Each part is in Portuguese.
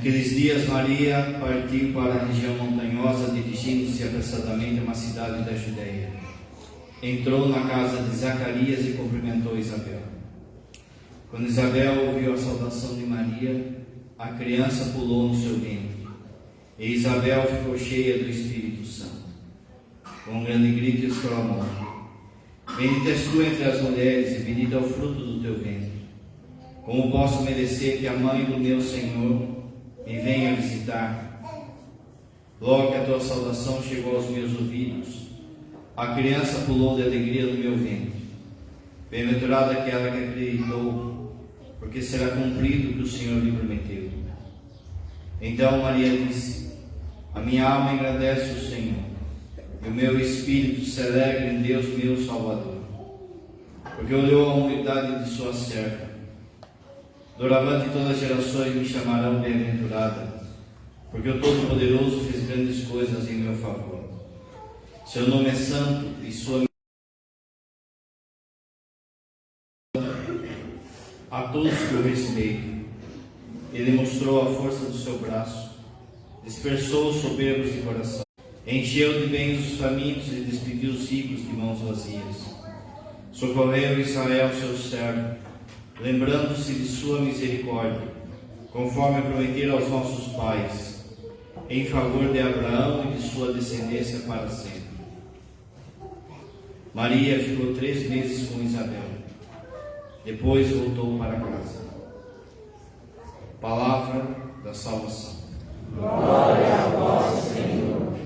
Naqueles dias, Maria partiu para a região montanhosa, dirigindo-se apressadamente a uma cidade da Judeia. Entrou na casa de Zacarias e cumprimentou Isabel. Quando Isabel ouviu a saudação de Maria, a criança pulou no seu ventre, e Isabel ficou cheia do Espírito Santo. Com um grande grito exclamou: Bendita és tu entre as mulheres, e bendito é o fruto do teu ventre. Como posso merecer que a mãe do meu Senhor me venha visitar? Logo que a tua saudação chegou aos meus ouvidos, a criança pulou de alegria no meu ventre. Bem-aventurada aquela que acreditou, porque será cumprido o que o Senhor lhe prometeu. Então Maria disse: A minha alma engrandece o Senhor, e o meu espírito se alegra em Deus meu Salvador, porque olhou a humildade de sua serva. Doravante todas as gerações me chamarão bem-aventurada, porque o Todo-Poderoso fez grandes coisas em meu favor. Seu nome é santo e sua a todos que o respeitam. Ele mostrou a força do seu braço, dispersou os soberbos de coração, encheu de bens os famintos e despediu os ricos de mãos vazias. Socorreu Israel, seu servo, lembrando-se de sua misericórdia, conforme prometera aos nossos pais, em favor de Abraão e de sua descendência para sempre. Maria ficou 3 meses com Isabel. Depois voltou para casa. Palavra da salvação. Glória a vós, Senhor.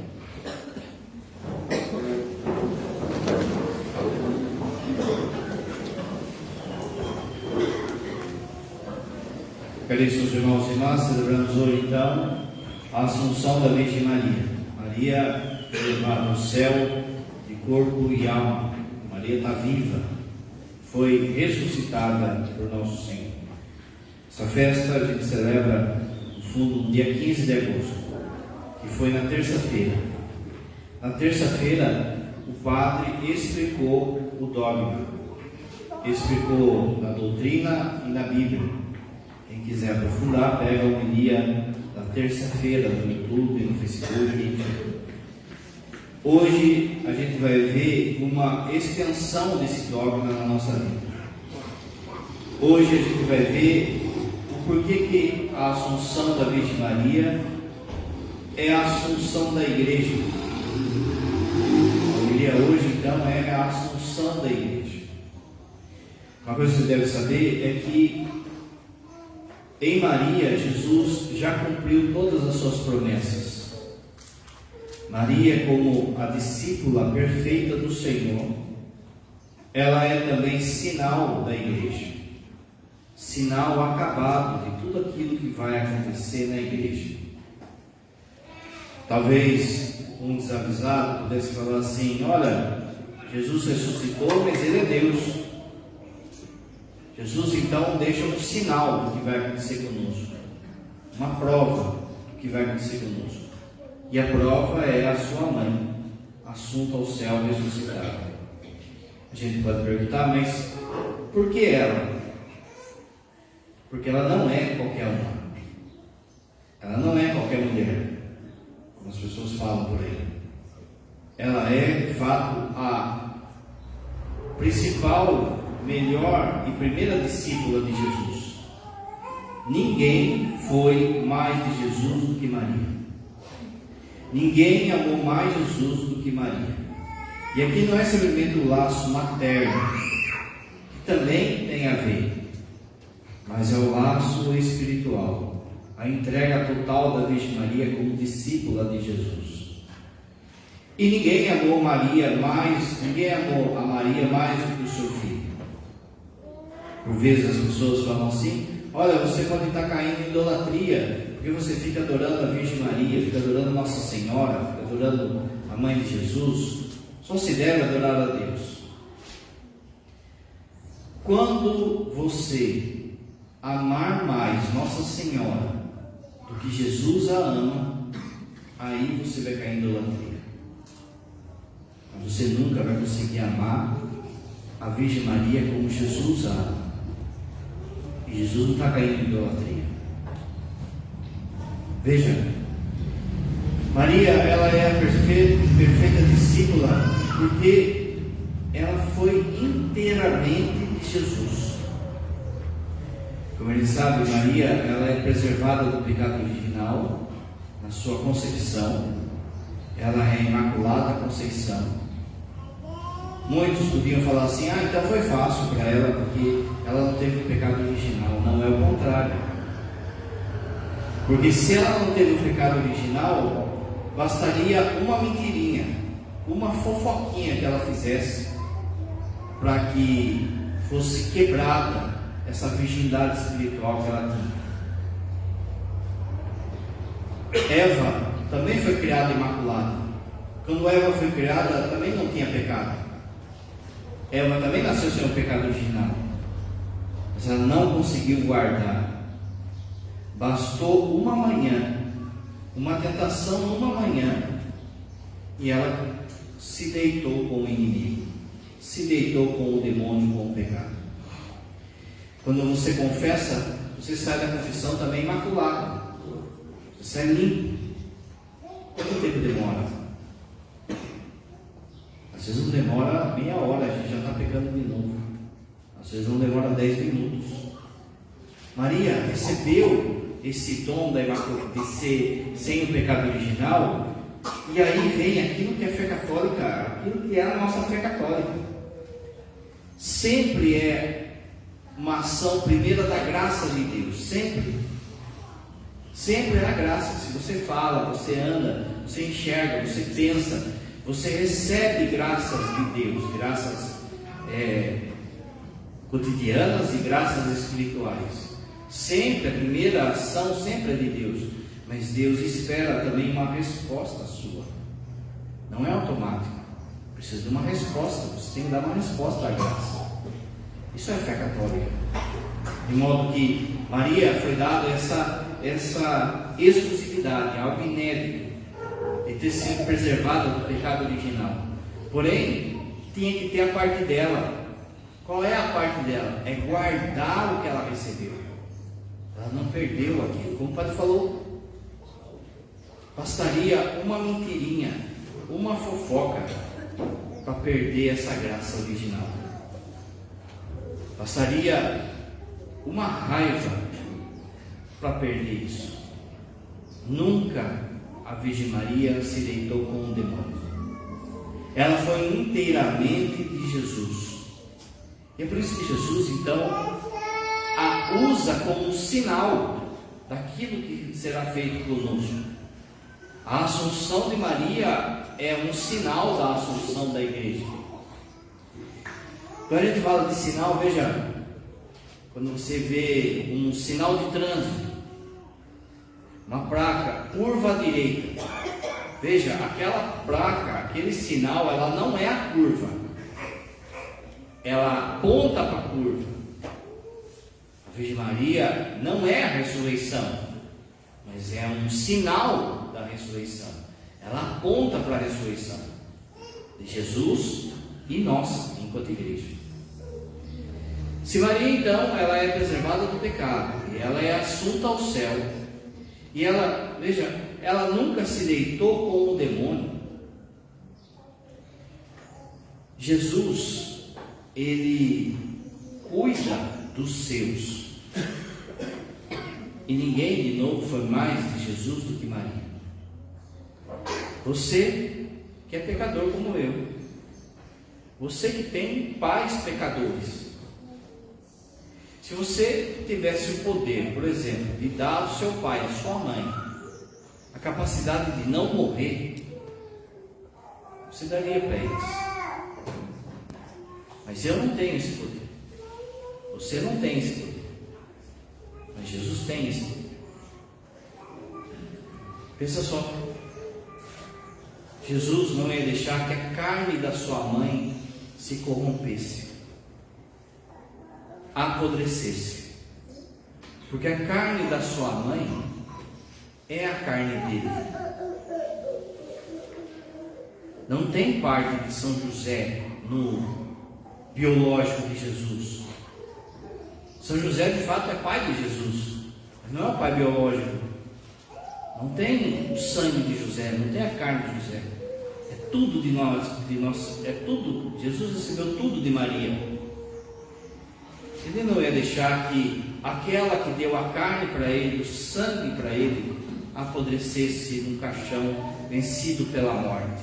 Caríssimos irmãos e irmãs, celebramos hoje então a Assunção da Virgem Maria. Maria foi levada ao céu de corpo e alma. Maria está viva, foi ressuscitada por nosso Senhor. Essa festa a gente celebra, no fundo, no dia 15 de agosto, que foi na terça-feira. Na terça-feira, o padre explicou o dogma, explicou na doutrina e na Bíblia. Quem quiser aprofundar, pega a homilia da terça-feira no YouTube, no Facebook. Hoje a gente vai ver uma extensão desse dogma na nossa vida. Hoje a gente vai ver o porquê que a Assunção da Virgem Maria é a Assunção da Igreja. A homilia hoje então é a Assunção da Igreja. Uma coisa que você deve saber é que em Maria, Jesus já cumpriu todas as suas promessas. Maria, como a discípula perfeita do Senhor, ela é também sinal da igreja, sinal acabado de tudo aquilo que vai acontecer na igreja. Talvez um desavisado pudesse falar assim: olha, Jesus ressuscitou, mas ele é Deus. Jesus então deixa um sinal do que vai acontecer conosco, uma prova do que vai acontecer conosco. E a prova é a sua mãe, assunta ao céu, ressuscitada. A gente pode perguntar, mas por que ela? Porque ela não é qualquer uma. Ela não é qualquer mulher, como as pessoas falam por aí. Ela é, de fato, a principal, melhor e primeira discípula de Jesus. Ninguém foi mais de Jesus do que Maria. Ninguém amou mais Jesus do que Maria. E aqui não é simplesmente o laço materno, que também tem a ver, mas é o laço espiritual, a entrega total da Virgem Maria como discípula de Jesus. E ninguém amou Maria mais, ninguém amou a Maria mais do que o seu filho. Por vezes as pessoas falam assim: olha, você pode estar caindo em idolatria, porque você fica adorando a Virgem Maria, fica adorando Nossa Senhora, fica adorando a Mãe de Jesus. Só se deve adorar a Deus. Quando você amar mais Nossa Senhora do que Jesus a ama, aí você vai cair em idolatria. Mas você nunca vai conseguir amar a Virgem Maria como Jesus a ama. E Jesus não está caindo em idolatria. Veja, Maria, ela é a perfeita discípula porque ela foi inteiramente de Jesus. Como ele sabe, Maria, ela é preservada do pecado original na sua concepção. Ela é a Imaculada Conceição. Muitos podiam falar assim: então foi fácil para ela porque ela não teve o pecado original. Não, é o contrário. Porque se ela não teve o pecado original, bastaria uma mentirinha, uma fofoquinha que ela fizesse para que fosse quebrada essa virgindade espiritual que ela tinha. Eva também foi criada imaculada. Quando Eva foi criada, ela também não tinha pecado. Eva também nasceu sem o pecado original, mas ela não conseguiu guardar. Bastou uma manhã, uma tentação numa manhã, e ela se deitou com o inimigo, se deitou com o demônio, com o pecado. Quando você confessa, você sai da confissão também imaculado, você sai limpo. Quanto tempo demora? Às vezes não demora meia hora, a gente já está pegando de novo. Às vezes não demora 10 minutos. Maria recebeu esse dom de ser sem o pecado original, e aí vem aquilo que é fé católica, aquilo que é a nossa fé católica. Sempre é uma ação primeira da graça de Deus, sempre é a graça. Se você fala, você anda, você enxerga, você pensa, você recebe graças de Deus, graças cotidianas e graças espirituais. Sempre a primeira ação sempre é de Deus, mas Deus espera também uma resposta sua. Não é automático, precisa de uma resposta. Você tem que dar uma resposta à graça. Isso é fé católica. De modo que Maria foi dada essa exclusividade, algo inédito, de ter sido preservada do pecado original. Porém, tinha que ter a parte dela. Qual é a parte dela? É guardar o que ela recebeu. Ela não perdeu aquilo. Como o padre falou, bastaria uma mentirinha, uma fofoca para perder essa graça original. Bastaria uma raiva para perder isso. Nunca a Virgem Maria se deitou com um demônio. Ela foi inteiramente de Jesus. E é por isso que Jesus, então, a usa como um sinal daquilo que será feito conosco. A Assunção de Maria é um sinal da Assunção da Igreja. Quando a gente fala de sinal, veja, quando você vê um sinal de trânsito, uma placa, curva à direita, veja, aquela placa, aquele sinal, ela não é a curva, ela aponta para a curva. A Virgem Maria não é a ressurreição, mas é um sinal da ressurreição. Ela aponta para a ressurreição de Jesus e nós, enquanto igreja. Se Maria, então, ela é preservada do pecado, e ela é assunta ao céu, e ela, veja, ela nunca se deitou com o demônio. Jesus, ele cuida dos seus. E ninguém, de novo, foi mais de Jesus do que Maria. Você que é pecador como eu, você que tem pais pecadores, se você tivesse o poder, por exemplo, de dar ao seu pai, à sua mãe, a capacidade de não morrer, você daria para eles. Mas eu não tenho esse poder. Você não tem esse poder. Mas Jesus tem esse poder. Pensa só. Jesus não ia deixar que a carne da sua mãe se corrompesse, apodrecesse. Porque a carne da sua mãe é a carne dele. Não tem parte de São José no biológico de Jesus. São José de fato é pai de Jesus, mas não é o pai biológico. Não tem o sangue de José, não tem a carne de José. É tudo de nós, é tudo. Jesus recebeu tudo de Maria. Ele não ia deixar que aquela que deu a carne para ele, o sangue para ele, apodrecesse num caixão vencido pela morte.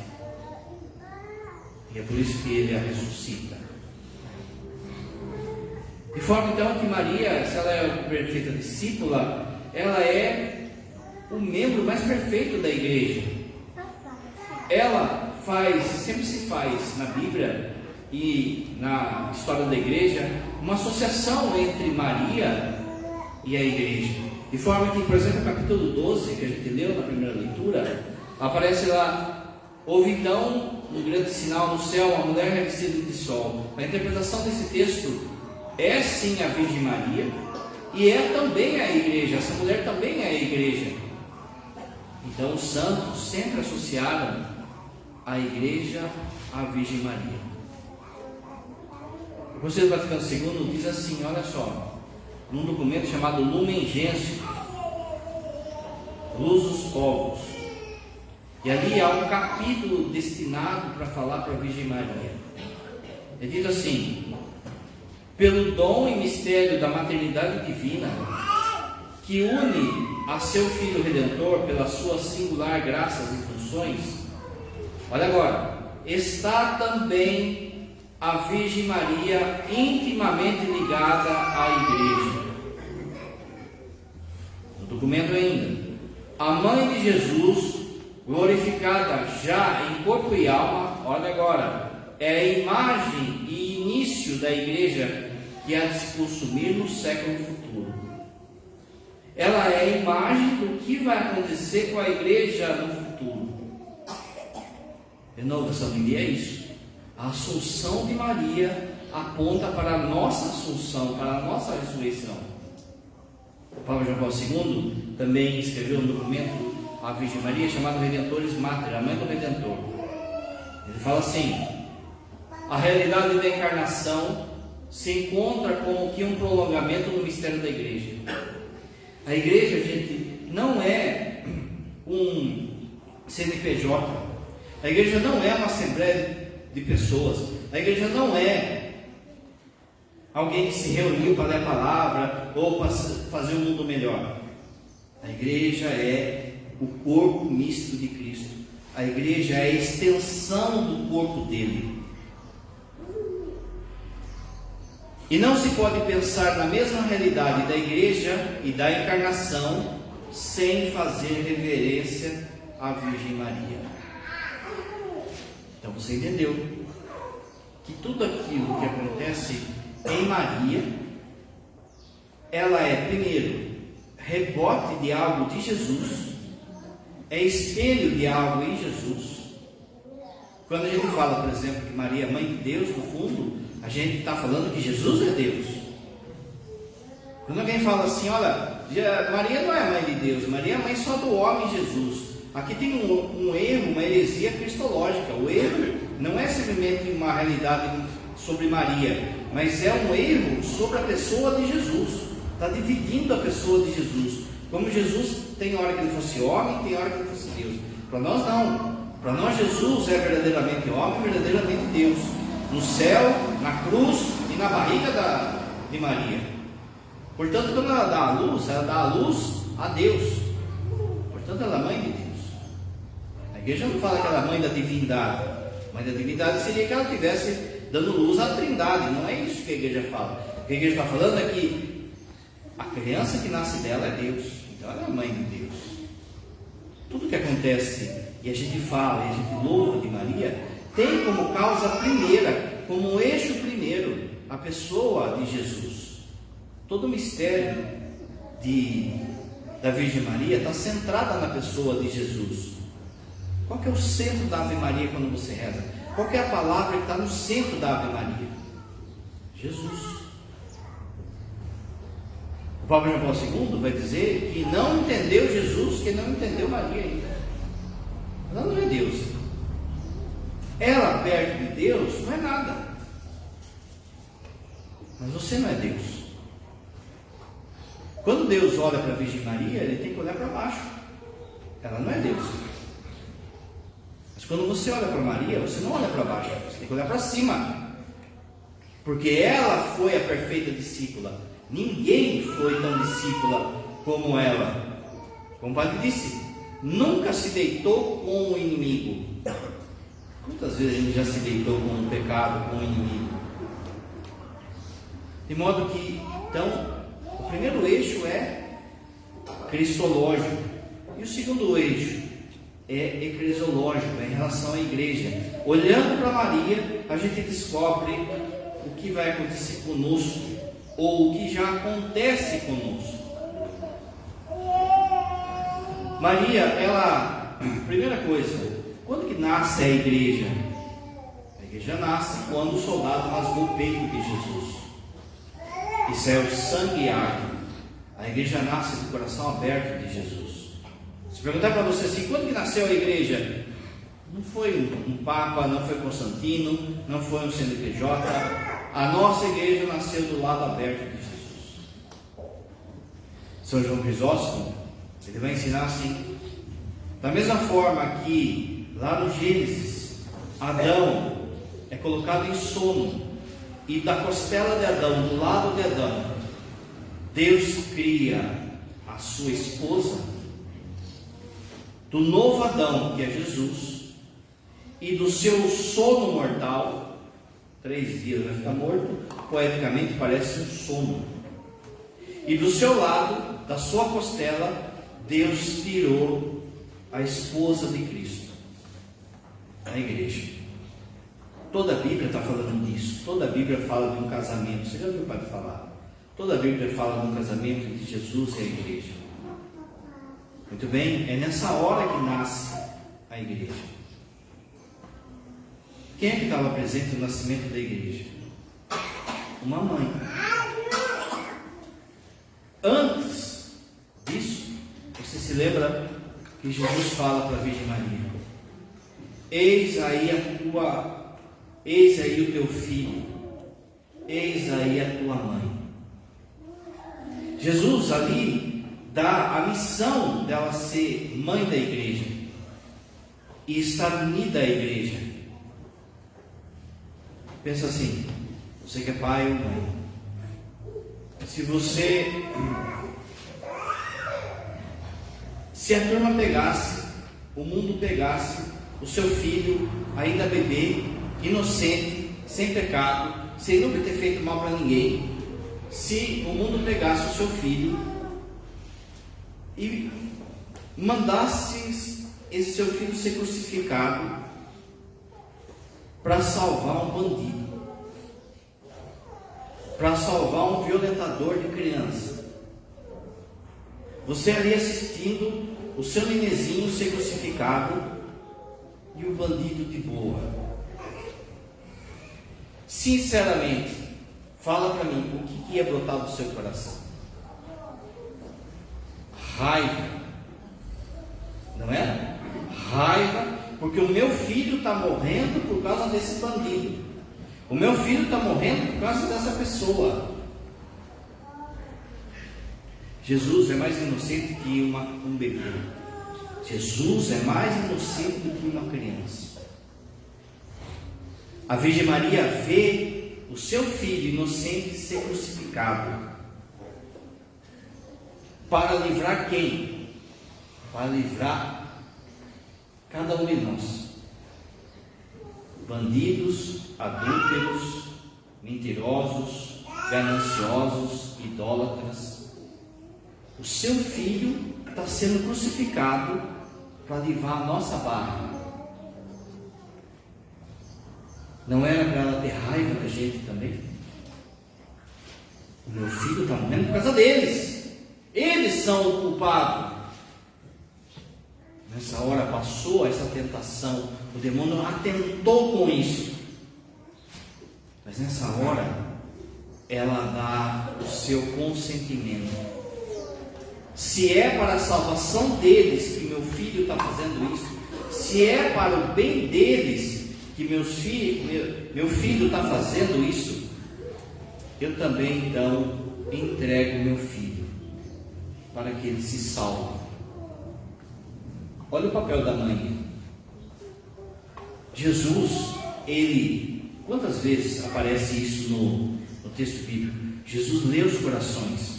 E é por isso que ele a ressuscita. De forma então que Maria, se ela é a perfeita discípula, ela é o membro mais perfeito da igreja. Ela sempre se faz na Bíblia e na história da igreja, uma associação entre Maria e a igreja. De forma que, por exemplo, no capítulo 12, que a gente leu na primeira leitura, aparece lá: houve então um grande sinal no céu, uma mulher revestida de sol. A interpretação desse texto é sim a Virgem Maria, e é também a igreja. Essa mulher também é a igreja. Então os santos sempre associaram a igreja à Virgem Maria. O Conselho Vaticano II diz assim, olha só, num documento chamado Lumen Gentium, Luz dos Povos, e ali há um capítulo destinado para falar para a Virgem Maria. É dito assim: pelo dom e mistério da maternidade divina, que une a seu Filho Redentor pelas suas singular graças e funções, olha agora, está também a Virgem Maria intimamente ligada à igreja. No documento ainda: a mãe de Jesus, glorificada já em corpo e alma, olha agora, é a imagem e início da igreja que há de se consumir no século futuro. Ela é a imagem do que vai acontecer com a igreja no futuro. De novo, essa homilia é isso. A assunção de Maria aponta para a nossa assunção, para a nossa ressurreição. O Papa João Paulo II também escreveu um documento à Virgem Maria chamado Redentores Mater, a mãe do Redentor. Ele fala assim: a realidade da encarnação se encontra como que um prolongamento do mistério da igreja. A igreja, gente, não é um CNPJ. A igreja não é uma assembleia de pessoas. A igreja não é alguém que se reuniu para ler a palavra ou para fazer o mundo melhor. A igreja é o corpo místico de Cristo. A igreja é a extensão do corpo dele. E não se pode pensar na mesma realidade da igreja e da encarnação sem fazer reverência à Virgem Maria. Então você entendeu que tudo aquilo que acontece em Maria, ela é, primeiro, rebote de algo de Jesus, é espelho de algo em Jesus. Quando a gente fala, por exemplo, que Maria é mãe de Deus, no fundo, a gente está falando que Jesus é Deus. Quando alguém fala assim, olha, Maria não é mãe de Deus, Maria é mãe só do homem Jesus. Aqui tem um erro, uma heresia cristológica. O erro não é simplesmente uma realidade sobre Maria, mas é um erro sobre a pessoa de Jesus. Está dividindo a pessoa de Jesus. Como Jesus tem hora que ele fosse homem, tem hora que ele fosse Deus. Para nós não. Para nós Jesus é verdadeiramente homem, verdadeiramente Deus. No céu, na cruz e na barriga de Maria. Portanto, quando ela dá a luz a Deus. Portanto, ela é mãe de Deus. A igreja não fala que ela é mãe da divindade. Mãe da divindade seria que ela estivesse dando luz à Trindade. Não é isso que a igreja fala. O que a igreja está falando é que a criança que nasce dela é Deus. Então ela é mãe de Deus. Tudo que acontece e a gente fala e a gente louva de Maria tem como causa primeira, como eixo primeiro, a pessoa de Jesus. Todo o mistério da Virgem Maria está centrada na pessoa de Jesus. Qual que é o centro da Ave Maria quando você reza? Qual que é a palavra que está no centro da Ave Maria? Jesus. O Papa João Paulo II vai dizer que não entendeu Jesus, que não entendeu Maria ainda. Ela não é Deus. Ela perto de Deus não é nada. Mas você não é Deus. Quando Deus olha para a Virgem Maria, ele tem que olhar para baixo. Ela não é Deus. Mas quando você olha para Maria, você não olha para baixo, você tem que olhar para cima. Porque ela foi a perfeita discípula. Ninguém foi tão discípula como ela. Como o padre disse, nunca se deitou com o inimigo. Quantas vezes a gente já se deitou com o pecado, com o inimigo? De modo que, então, o primeiro eixo é cristológico. E o segundo eixo é eclesiológico, é em relação à igreja. Olhando para Maria, a gente descobre o que vai acontecer conosco, ou o que já acontece conosco. Maria, ela, primeira coisa, quando que nasce a igreja? A igreja nasce quando o soldado rasgou o peito de Jesus e saiu sangue e água. A igreja nasce do coração aberto de Jesus. Se perguntar para você assim, quando que nasceu a igreja? Não foi um Papa, não foi Constantino, não foi um CNPJ. A nossa igreja nasceu do lado aberto de Jesus. São João Crisóstomo, ele vai ensinar assim: da mesma forma que lá no Gênesis, Adão é colocado em sono, e da costela de Adão, do lado de Adão, Deus cria a sua esposa, do novo Adão, que é Jesus, e do seu sono mortal, 3 dias vai ficar morto, poeticamente parece um sono, e do seu lado, da sua costela, Deus tirou a esposa de Cristo, a igreja. Toda a Bíblia está falando disso. Toda a Bíblia fala de um casamento. Você já ouviu o padre falar? Toda a Bíblia fala de um casamento de Jesus e a igreja. Muito bem, é nessa hora que nasce a igreja. Quem é que estava presente no nascimento da igreja? Uma mãe. Antes disso, você se lembra que Jesus fala para a Virgem Maria: eis aí o teu filho, eis aí a tua mãe. Jesus ali dá a missão dela ser mãe da igreja e estar unida à igreja. Pensa assim, você que é pai ou mãe, se a turma pegasse, o mundo pegasse o seu filho ainda bebê, inocente, sem pecado, sem nunca ter feito mal para ninguém, se o mundo pegasse o seu filho e mandasse esse seu filho ser crucificado para salvar um bandido, para salvar um violentador de criança, você ali assistindo o seu nenezinho ser crucificado e o bandido de boa. Sinceramente, fala para mim, o que ia brotar do seu coração? Raiva, não é? Raiva, porque o meu filho está morrendo por causa desse bandido. O meu filho está morrendo por causa dessa pessoa. Jesus é mais inocente que um bebê. Jesus é mais inocente do que uma criança. A Virgem Maria vê o seu filho inocente ser crucificado. Para livrar quem? Para livrar cada um de nós. Bandidos, adúlteros, mentirosos, gananciosos, idólatras. O seu filho está sendo crucificado para livrar a nossa barra. Não era para ela ter raiva da gente também? O meu filho está morrendo por causa deles. Eles são o culpado. Nessa hora passou essa tentação. O demônio atentou com isso. Mas nessa hora, ela dá o seu consentimento. Se é para a salvação deles que meu filho está fazendo isso, se é para o bem deles que meu filho está fazendo isso, eu também então entrego meu filho para que ele se salve. Olha o papel da mãe. Jesus, quantas vezes aparece isso no texto bíblico? Jesus lê os corações.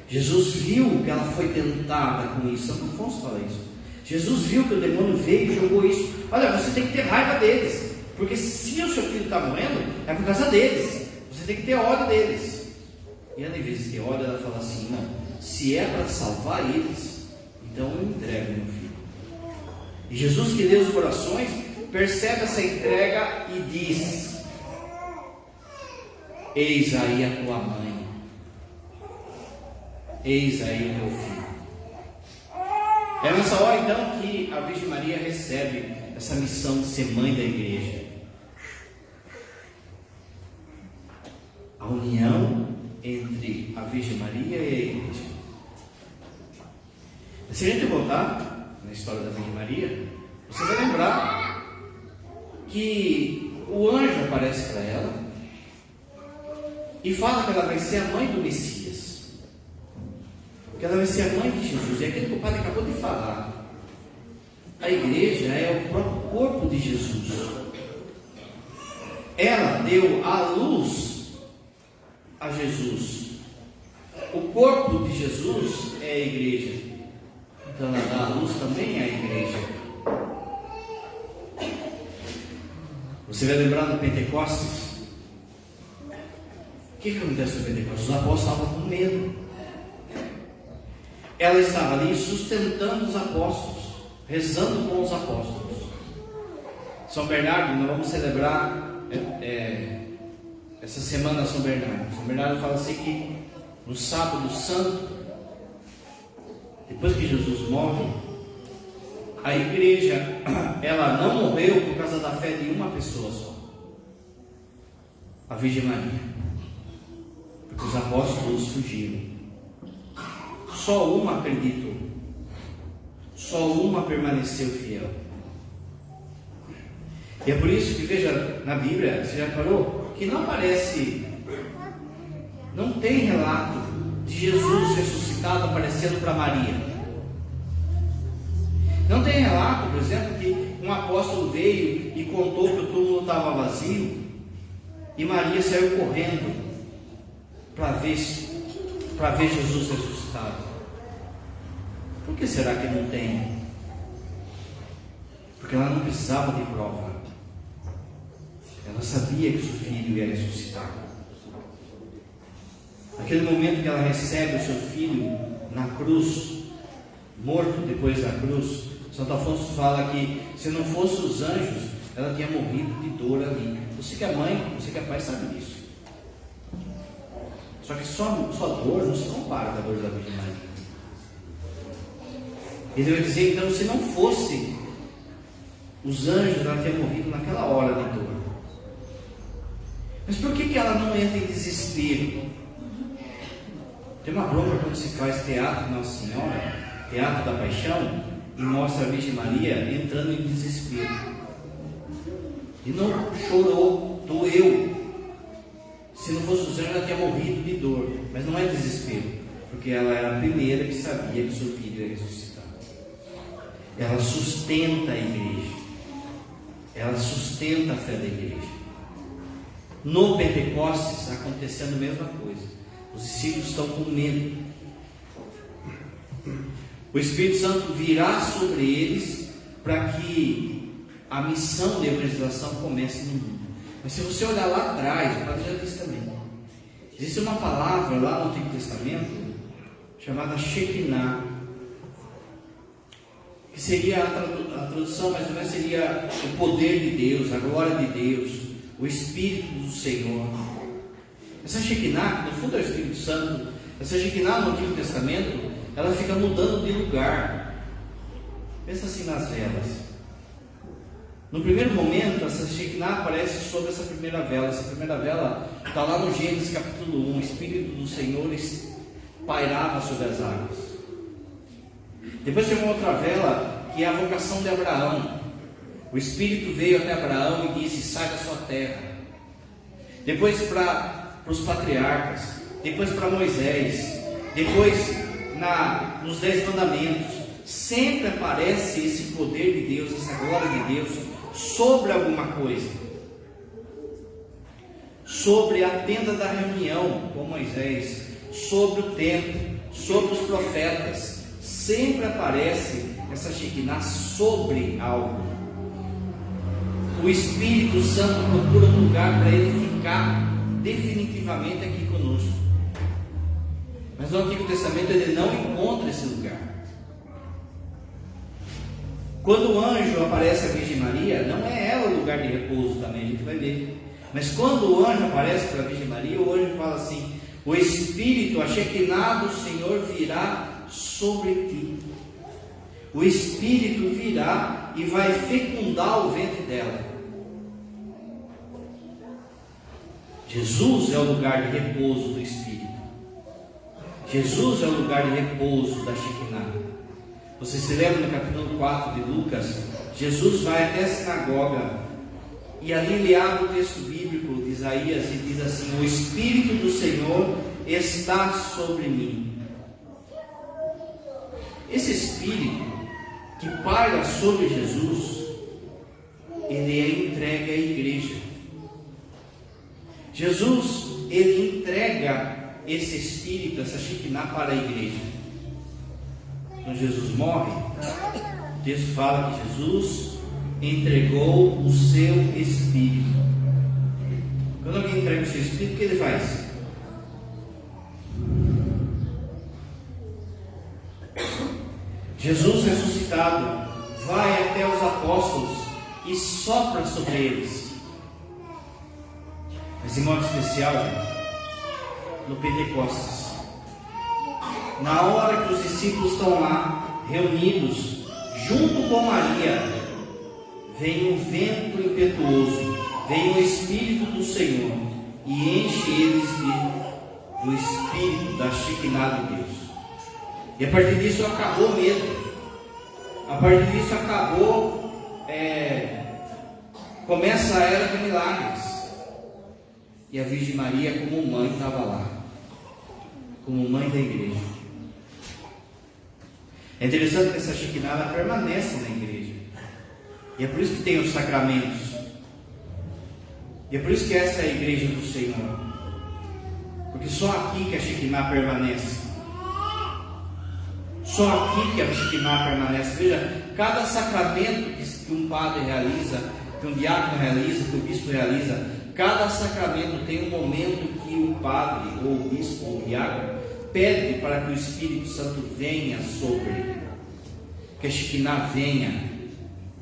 Jesus viu que ela foi tentada com isso. Santo Afonso fala isso. Jesus viu que o demônio veio e jogou isso. Olha, você tem que ter raiva deles, porque se o seu filho está morrendo, é por causa deles. Você tem que ter ódio deles. E ela, em vez de ter ódio, ela fala assim: não, se é para salvar eles, então eu entrego meu filho. E Jesus, que lê os corações, percebe essa entrega e diz: eis aí a tua mãe, eis aí o teu filho. É nessa hora então que a Virgem Maria recebe essa missão de ser mãe da igreja. A união entre a Virgem Maria e a igreja. Se a gente voltar na história da Virgem Maria, você vai lembrar que o anjo aparece para ela e fala que ela vai ser a mãe do Messias, que ela vai ser a mãe de Jesus. É aquilo que o padre acabou de falar. A igreja é o próprio corpo de Jesus. Ela deu a luz a Jesus. O corpo de Jesus é a igreja. Então ela dá a luz também à igreja. Você vai lembrar do Pentecostes? O que acontece no Pentecostes? Os apóstolos estavam com medo. Ela estava ali sustentando os apóstolos, rezando com os apóstolos. São Bernardo, nós vamos celebrar essa semana São Bernardo. São Bernardo fala assim que no sábado santo, depois que Jesus morre, a igreja, ela não morreu por causa da fé de uma pessoa só, a Virgem Maria, porque os apóstolos fugiram. Só uma acreditou, só uma permaneceu fiel. E é por isso que, veja, na Bíblia, você já reparou que não aparece, não tem relato de Jesus ressuscitado aparecendo para Maria. Não tem relato, por exemplo, que um apóstolo veio e contou que o túmulo estava vazio e Maria saiu correndo para ver Jesus ressuscitado. Por que será que não tem? Porque ela não precisava de prova. Ela sabia que o seu filho ia ressuscitar. Naquele momento que ela recebe o seu filho na cruz, morto depois da cruz, Santo Afonso fala que se não fossem os anjos, ela tinha morrido de dor ali. Você que é mãe, você que é pai, sabe disso. Só que só dor não se compara com a dor da Virgem Maria. Ele vai dizer, então, se não fosse os anjos, ela tinha morrido naquela hora de dor. Mas por que ela não entra em desespero? Tem uma bronca quando se faz teatro de Nossa Senhora, teatro da Paixão, e mostra a Virgem Maria entrando em desespero. E não chorou, doeu. Se não fosse os anjos, ela tinha morrido de dor. Mas não é desespero, porque ela era a primeira que sabia que seu filho ia ressuscitar. Ela sustenta a igreja. Ela sustenta a fé da igreja. No Pentecostes acontecendo a mesma coisa. Os discípulos estão com medo. O Espírito Santo virá sobre eles para que a missão de evangelização comece no mundo. Mas se você olhar lá atrás, o padre já disse também, existe uma palavra lá no Antigo Testamento chamada Shekinah, que seria a tradução, mais ou menos, seria o poder de Deus, a glória de Deus, o Espírito do Senhor. Essa Shekinah, no fundo é o Espírito Santo. Essa Shekinah no Antigo Testamento, ela fica mudando de lugar. Pensa assim nas velas. No primeiro momento, essa Shekinah aparece sobre essa primeira vela. Essa primeira vela está lá no Gênesis capítulo 1. O Espírito do Senhor pairava sobre as águas. Depois tem uma outra vela, que é a vocação de Abraão. O Espírito veio até Abraão e disse: sai da sua terra. Depois para os patriarcas. Depois para Moisés. Depois nos 10 mandamentos. sempre aparece esse poder de Deus, essa glória de Deus sobre alguma coisa. Sobre a tenda da reunião com Moisés, sobre o templo, sobre os profetas. Sempre aparece essa Shekinah sobre algo. O Espírito Santo procura um lugar para ele ficar definitivamente aqui conosco. Mas no Antigo Testamento ele não encontra esse lugar. Quando o anjo aparece à Virgem Maria, não é ela o lugar de repouso também, a gente vai ver. Mas quando o anjo aparece para a Virgem Maria, o anjo fala assim: o Espírito, a Shekinah do Senhor virá sobre ti. O Espírito virá e vai fecundar o ventre dela. Jesus é o lugar de repouso do Espírito. Jesus é o lugar de repouso da Shekinah. Você se lembra no capítulo 4 de Lucas? Jesus vai até a sinagoga e ali ele abre o texto bíblico de Isaías e diz assim: o Espírito do Senhor está sobre mim. Esse Espírito que paira sobre Jesus, ele é entregue à igreja. Jesus, ele entrega esse Espírito, essa Shekinah para a igreja. Quando Jesus morre, o texto fala que Jesus entregou o seu Espírito. Quando alguém entrega o seu Espírito, o que ele faz? Jesus ressuscitado vai até os apóstolos e sopra sobre eles. Mas em modo especial, no Pentecostes, na hora que os discípulos estão lá reunidos junto com Maria, vem um vento impetuoso, vem o Espírito do Senhor e enche eles do Espírito, da Shekinah de Deus. E a partir disso acabou o medo. A partir disso acabou, começa a era de milagres. E a Virgem Maria, como mãe, estava lá, como mãe da igreja. É interessante que essa Shekinah ela permanece na igreja. E é por isso que tem os sacramentos. E é por isso que essa é a igreja do Senhor. Porque só aqui que a Shekinah permanece. Só aqui que a Shekinah permanece. Veja, cada sacramento que um padre realiza, que um diácono realiza, que o bispo realiza, cada sacramento tem um momento que o padre, ou o bispo, ou o diácono, pede para que o Espírito Santo venha sobre ele. Que a Shekinah venha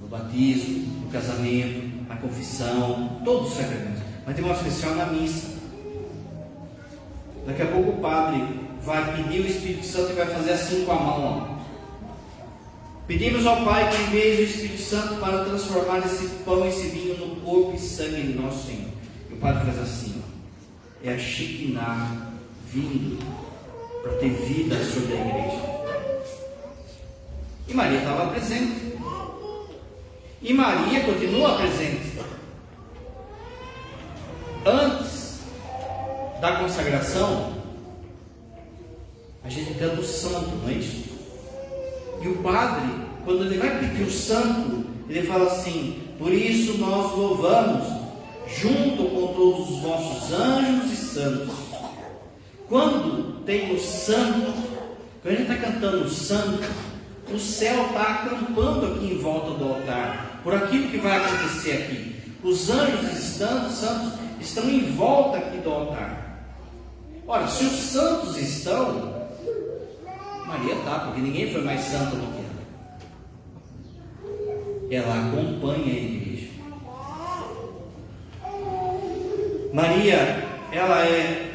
no batismo, no casamento, na confissão, todos os sacramentos. Mas de modo especial na missa. Daqui a pouco o padre vai pedir o Espírito Santo e vai fazer assim com a mão. Pedimos ao Pai que envie o Espírito Santo para transformar esse pão e esse vinho no corpo e sangue de nosso Senhor. E o Padre faz assim, é a Shekinah vindo para ter vida sobre a igreja. E Maria estava presente. E Maria continua presente. Antes da consagração, a gente canta o santo, não é isso? E o padre, quando ele vai pedir o santo, ele fala assim: por isso nós louvamos, junto com todos os nossos anjos e santos. Quando tem o santo, quando a gente está cantando o santo, o céu está acampando aqui em volta do altar, por aquilo que vai acontecer aqui. Os anjos santos estão em volta aqui do altar. Ora, se os santos estão, Maria está, porque ninguém foi mais santa do que ela. Ela acompanha a igreja. Maria, ela é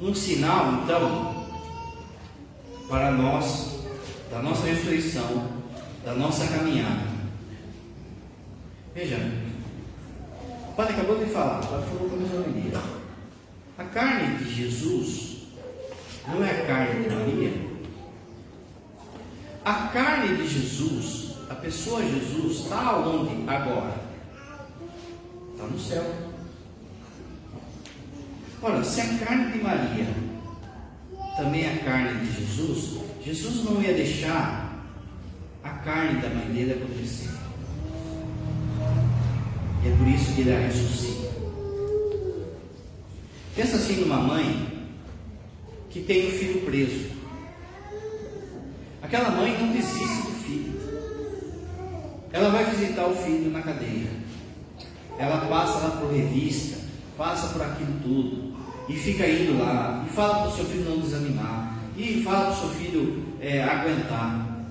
um sinal, então, para nós, da nossa ressurreição, da nossa caminhada. Veja, o padre acabou de falar, o padre falou com a homilia. A carne de Jesus não é a carne de Maria. A carne de Jesus, a pessoa Jesus, está onde agora? Está no céu. Ora, se a carne de Maria também a carne de Jesus, Jesus não ia deixar a carne da mãe dele apodrecer. E é por isso que ele a ressuscita. Pensa assim numa mãe que tem um filho preso. Aquela mãe não desiste do filho. Ela vai visitar o filho na cadeia. Ela passa lá por revista, passa por aquilo tudo, e fica indo lá, e fala para o seu filho não desanimar, e fala para o seu filho aguentar.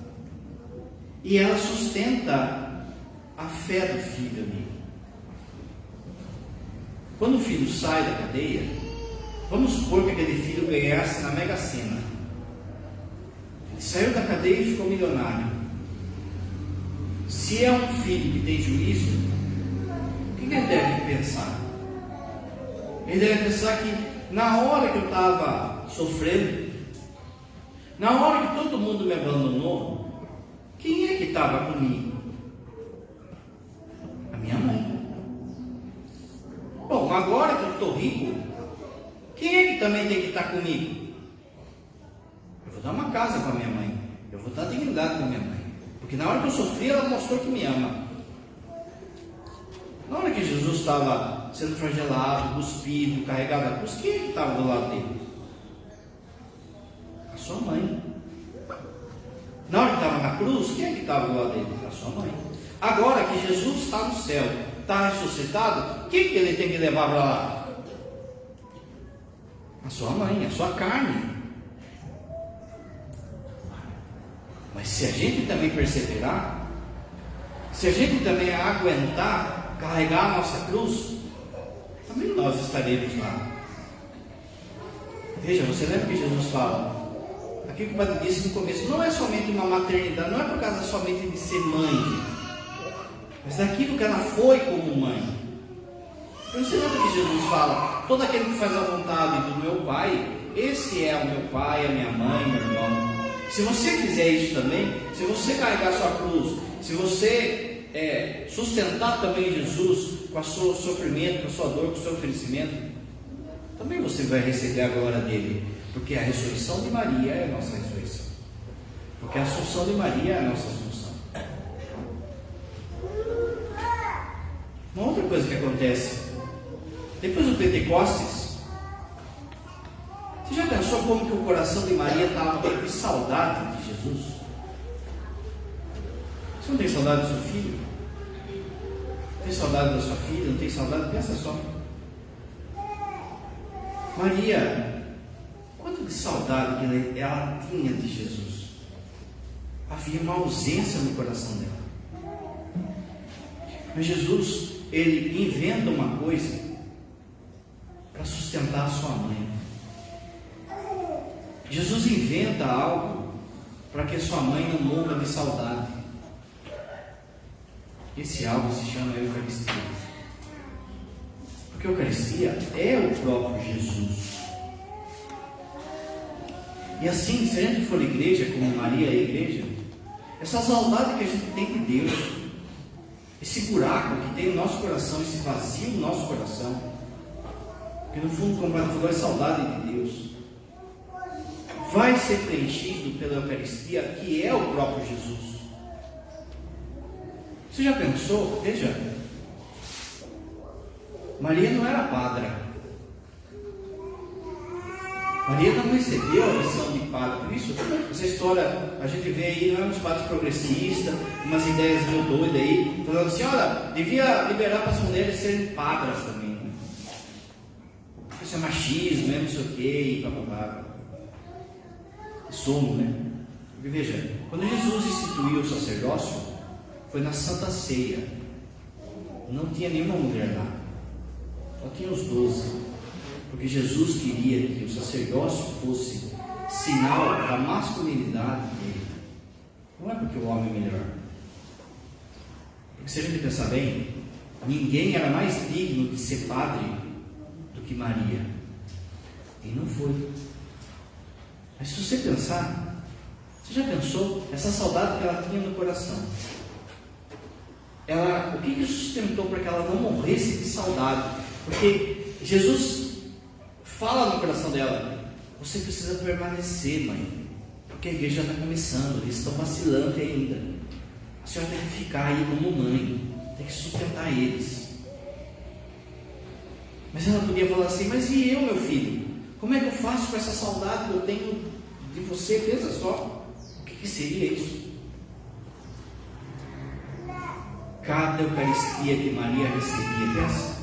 E ela sustenta a fé do filho ali. Quando o filho sai da cadeia, vamos supor que aquele filho ganhasse na Mega Sena. Ele saiu da cadeia e ficou milionário. Se é um filho que tem juízo, o que ele deve pensar? Ele deve pensar que na hora que eu estava sofrendo, na hora que todo mundo me abandonou, quem é que estava comigo? A minha mãe. Bom, agora que eu estou rico, quem é que também tem que estar comigo? Eu vou dar uma casa para minha mãe, eu vou dar dignidade para minha mãe, porque na hora que eu sofri, ela mostrou que me ama. Na hora que Jesus estava sendo flagelado, cuspido, carregado na cruz, quem é que estava do lado dele? A sua mãe. Na hora que estava na cruz, quem é que estava do lado dele? A sua mãe. Agora que Jesus está no céu, está ressuscitado, quem que ele tem que levar para lá? A sua mãe, a sua carne. Mas se a gente também perseverar, se a gente também aguentar carregar a nossa cruz, também nós estaremos lá. Veja, você lembra que Jesus fala? Aquilo que o Padre disse no começo, não é somente uma maternidade, não é por causa somente de ser mãe, mas daquilo que ela foi como mãe. Você lembra que Jesus fala, todo aquele que faz a vontade do meu Pai, esse é o meu pai, a minha mãe, meu irmão. Se você fizer isso também, se você carregar sua cruz, se você sustentar também Jesus com o seu sofrimento, com a sua dor, com o seu oferecimento, também você vai receber a glória dele, porque a ressurreição de Maria é a nossa ressurreição, porque a assunção de Maria é a nossa assunção. Uma outra coisa que acontece depois do Pentecostes, você já pensou como que o coração de Maria estava de saudade de Jesus? Você não tem saudade do seu filho? Não tem saudade da sua filha? Não tem saudade? Pensa só. Maria, quanto de saudade que ela tinha de Jesus. Havia uma ausência no coração dela. Mas Jesus, ele inventa uma coisa para sustentar a sua mãe. Jesus inventa algo para que a sua mãe não morra de saudade. Esse algo se chama Eucaristia. Porque a Eucaristia é o próprio Jesus. E assim, se a gente for à igreja, como Maria é a igreja, essa saudade que a gente tem de Deus, esse buraco que tem no nosso coração, esse vazio no nosso coração, que no fundo, como ela falou, é saudade de Deus, vai ser preenchido pela Eucaristia, que é o próprio Jesus. Você já pensou? Veja, Maria não era padra. Maria não recebeu a missão de padre. Por isso, essa história, a gente vê aí, não é uns padres progressistas, umas ideias meio doidas aí, falando assim, olha, devia liberar para as mulheres serem padras também. Isso é machismo, não sei o que, e papapá. Somos, né? Porque veja, quando Jesus instituiu o sacerdócio, foi na Santa Ceia. Não tinha nenhuma mulher lá. Só tinha os 12. Porque Jesus queria que o sacerdócio fosse sinal da masculinidade dele. Não é porque o homem é melhor. Porque se a gente pensar bem, ninguém era mais digno de ser padre do que Maria. E não foi. Mas se você pensar, você já pensou essa saudade que ela tinha no coração? O que sustentou para que ela não morresse de saudade? Porque Jesus fala no coração dela, Você precisa permanecer, mãe, porque a igreja está começando, eles estão vacilando ainda. A senhora tem que ficar aí como mãe, tem que sustentar eles. Mas ela podia falar assim: mas e eu, meu filho? Como é que eu faço com essa saudade que eu tenho de você? Pensa só, o que seria isso? Cada Eucaristia que Maria recebia, pensa.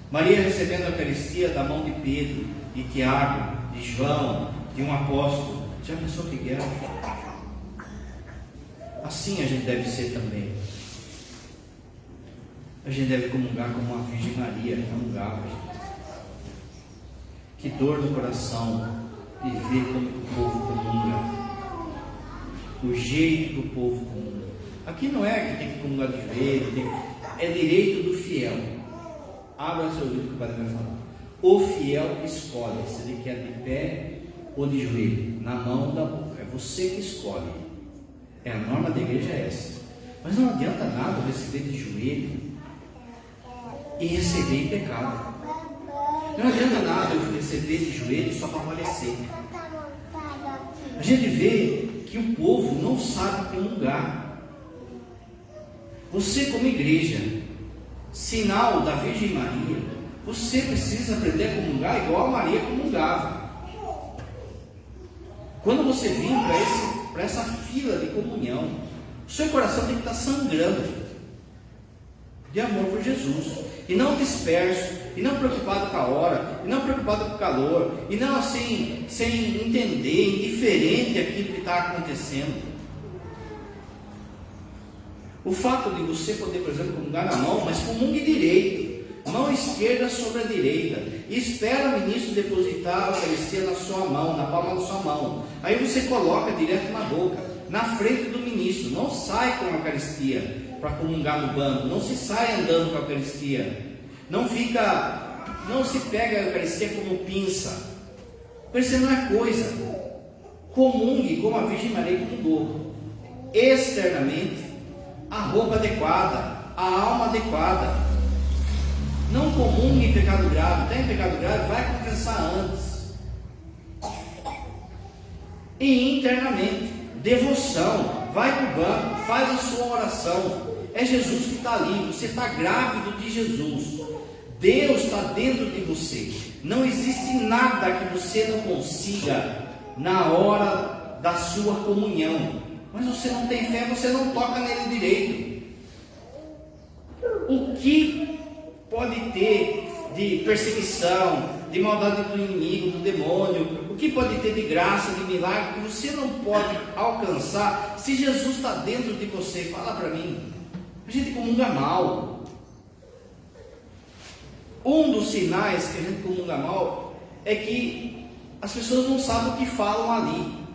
Maria recebendo a Eucaristia da mão de Pedro, de Tiago, de João, de um apóstolo. Já pensou o que era? Assim a gente deve ser também. A gente deve comungar como a Virgem Maria comungava, gente. Que dor no coração de ver como o povo comunga. O jeito que o povo comunga. Aqui não é que tem que comungar de joelho, é direito do fiel. Abra seu livro que o padre vai falar. O fiel escolhe se ele quer de pé ou de joelho, na mão ou da boca. É você que escolhe. A norma da igreja é essa. Mas não adianta nada receber de joelho e receber em pecado. Não adianta nada eu receber de joelho só para amolecer. A gente vê que o povo não sabe comungar. Você, como igreja, sinal da Virgem Maria, você precisa aprender a comungar igual a Maria comungava. Quando você vir para essa fila de comunhão, o seu coração tem que estar sangrando, gente, de amor por Jesus, e não disperso, e não preocupado com a hora, e não preocupado com o calor, e não assim, sem entender, indiferente aquilo que está acontecendo. O fato de você poder, por exemplo, comungar na mão, mas comungue direito, mão esquerda sobre a direita, e espera o ministro depositar a Eucaristia na sua mão, na palma da sua mão. Aí você coloca direto na boca, na frente do ministro. Não sai com a Eucaristia para comungar no banco, não se sai andando com a Eucaristia, não se pega a Eucaristia como pinça. Eucaristia não é coisa. Comungue como a Virgem Maria comungou, externamente, a roupa adequada, a alma adequada. Não comungue em pecado grave. Tem pecado grave, vai confessar antes. E internamente, devoção. Vai para o banco, faz a sua oração. É Jesus que está ali. Você está grávido de Jesus. Deus está dentro de você. Não existe nada que você não consiga na hora da sua comunhão. Mas você não tem fé, você não toca nele direito. O que pode ter de perseguição, de maldade do inimigo, do demônio, o que pode ter de graça, de milagre, que você não pode alcançar se Jesus está dentro de você? Fala para mim. A gente comunga mal. Um dos sinais que a gente comunga mal é que as pessoas não sabem o que falam ali.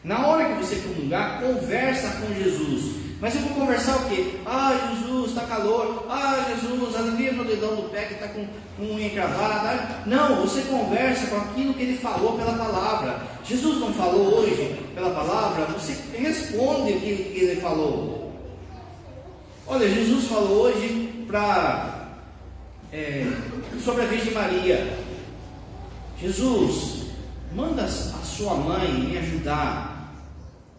Na hora que você comungar, conversa com Jesus. Mas eu vou conversar o quê? Ah, Jesus, está calor. Ah, Jesus, alivia meu dedão do pé que está com unha encravada. Não, você conversa com aquilo que ele falou pela palavra. Jesus não falou hoje pela palavra, você responde o que ele falou. Olha, Jesus falou hoje sobre a Virgem Maria. Jesus, manda a sua mãe me ajudar.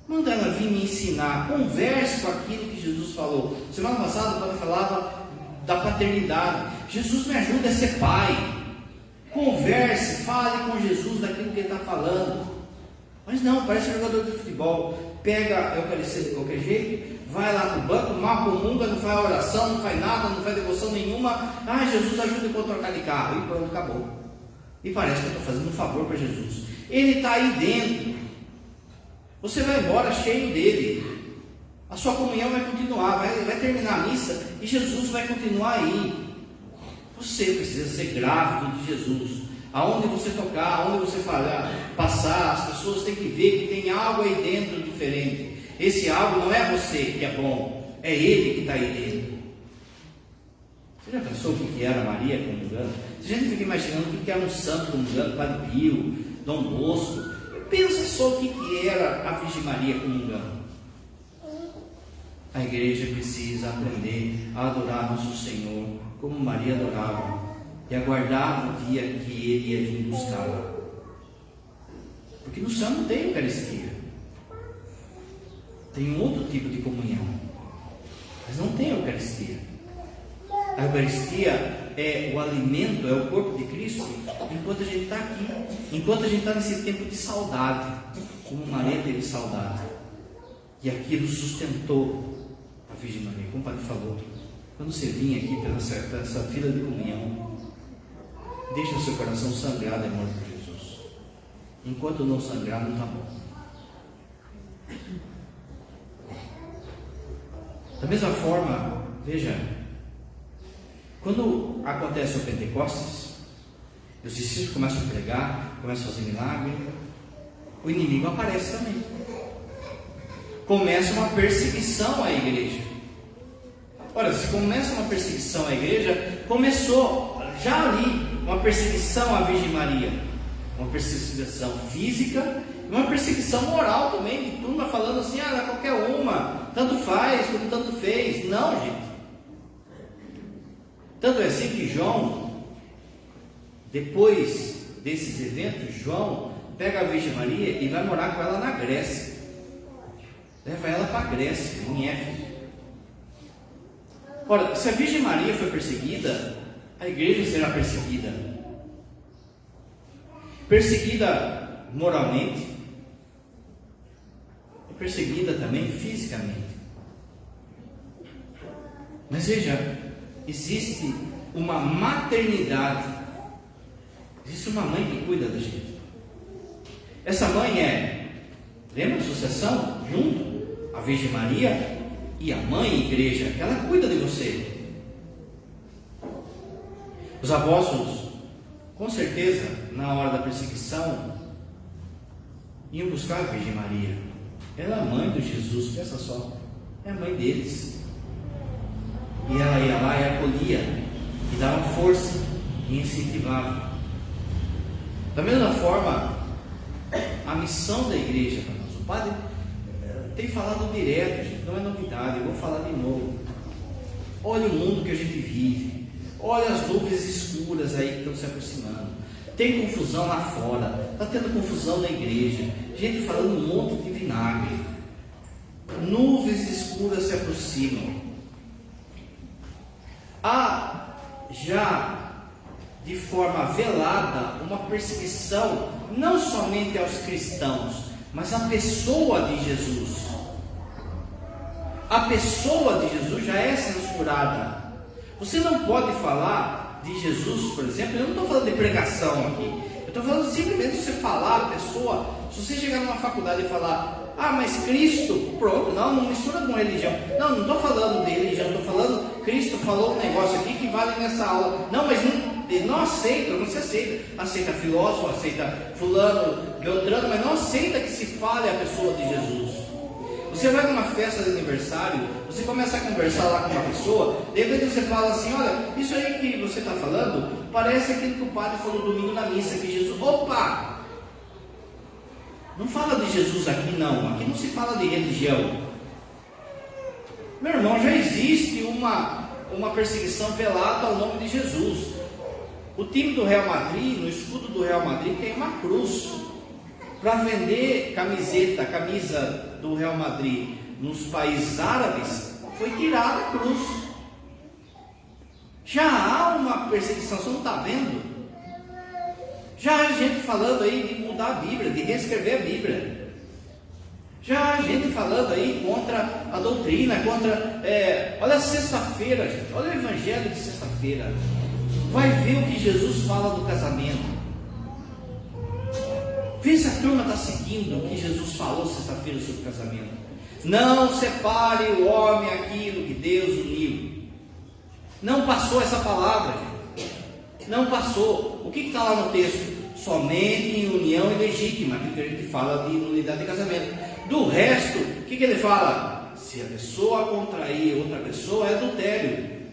Manda ela vir me ensinar. Converse com aquilo que Jesus falou. Semana passada o padre falava da paternidade. Jesus me ajuda a ser pai. Converse, fale com Jesus daquilo que ele está falando. Mas não, parece um jogador de futebol. Pega a Eucaristia de qualquer jeito, vai lá no banco, mal comunga, não faz oração, não faz nada, não faz devoção nenhuma. Ah, Jesus ajuda eu a trocar de carro. E pronto, acabou. E parece que eu estou fazendo um favor para Jesus. Ele está aí dentro. Você vai embora cheio dele. A sua comunhão vai continuar, vai terminar a missa e Jesus vai continuar aí. Você precisa ser grávido de Jesus. Aonde você tocar, aonde você passar, as pessoas têm que ver que tem algo aí dentro diferente. Esse algo não é você que é bom, é ele que está aí dentro. Você já pensou o que era Maria comungando? Se a gente fica imaginando o que era um santo comungando, Padre Pio, Dom Bosco, pensa só o que era a Virgem Maria comungando. A igreja precisa aprender a adorar nosso Senhor como Maria adorava e aguardava o dia que Ele ia vir buscá-la. Porque no céu não tem Eucaristia. Tem um outro tipo de comunhão, mas não tem Eucaristia. A Eucaristia é o alimento, é o corpo de Cristo, enquanto a gente está aqui, enquanto a gente está nesse tempo de saudade, como Maria teve saudade, e aquilo sustentou a Virgem Maria. Como o Padre falou, quando você vinha aqui pela essa fila de comunhão, deixa o seu coração sangrar de amor por Jesus. Enquanto não sangrar, não está bom. Da mesma forma, veja, quando acontece o Pentecostes, os discípulos começam a pregar, começam a fazer milagre, o inimigo aparece também. Começa uma perseguição à igreja. Ora, se começa uma perseguição à igreja, começou já ali uma perseguição à Virgem Maria, uma perseguição física e uma perseguição moral também, de turma falando assim, qualquer uma, tanto faz como tanto fez. Não, gente. Tanto é assim que João, depois desses eventos, João pega a Virgem Maria e vai morar com ela na Grécia. Leva ela para a Grécia, em Éfeso. Ora, se a Virgem Maria foi perseguida, a igreja será perseguida. Perseguida moralmente e perseguida também fisicamente. Mas veja, existe uma maternidade, existe uma mãe que cuida da gente. Essa mãe lembra a associação? Junto, a Virgem Maria e a mãe a igreja, ela cuida de você. Os apóstolos, com certeza, na hora da perseguição, iam buscar a Virgem Maria. Ela é a mãe de Jesus, pensa só, é a mãe deles. E ela ia lá e acolhia, e dava força, e incentivava. Da mesma forma, a missão da igreja para nós. O padre tem falado direto, gente, não é novidade, eu vou falar de novo. Olha o mundo que a gente vive, olha as nuvens escuras aí que estão se aproximando. Tem confusão lá fora, está tendo confusão na igreja, gente falando um monte de vinagre. Nuvens escuras se aproximam. Há já de forma velada uma perseguição não somente aos cristãos, mas à pessoa de Jesus. A pessoa de Jesus já é censurada. Você não pode falar de Jesus, por exemplo, eu não estou falando de pregação aqui, eu estou falando simplesmente de você falar a pessoa. Se você chegar numa faculdade e falar, mas Cristo, pronto, não mistura com religião. Não estou falando de religião, estou falando, Cristo falou um negócio aqui que vale nessa aula. Não, mas não aceita, não se aceita. Aceita filósofo, aceita fulano, beltrano, mas não aceita que se fale a pessoa de Jesus. Você vai numa festa de aniversário, você começa a conversar lá com uma pessoa, de repente você fala assim, olha, isso aí que você está falando, parece aquilo que o padre falou domingo na missa, que Jesus, opa! Não fala de Jesus aqui não, aqui não se fala de religião. Meu irmão, já existe uma perseguição velada ao nome de Jesus. O time do Real Madrid, no escudo do Real Madrid, tem uma cruz. Para vender camisa do Real Madrid nos países árabes, foi tirada a cruz. Já há uma perseguição, você não está vendo? Já há gente falando aí de mudar a Bíblia, de reescrever a Bíblia. Já há gente falando aí contra a doutrina, olha a sexta-feira, gente, olha o evangelho de sexta-feira. Vai ver o que Jesus fala do casamento. Vê se a turma está seguindo o que Jesus falou sexta-feira sobre o casamento. Não separe o homem aquilo que Deus uniu. Não passou essa palavra, gente. Não passou. O que está lá no texto? Somente em união ilegítima, que a gente fala de nulidade de casamento. Do resto, o que ele fala? Se a pessoa contrair outra pessoa, é adultério.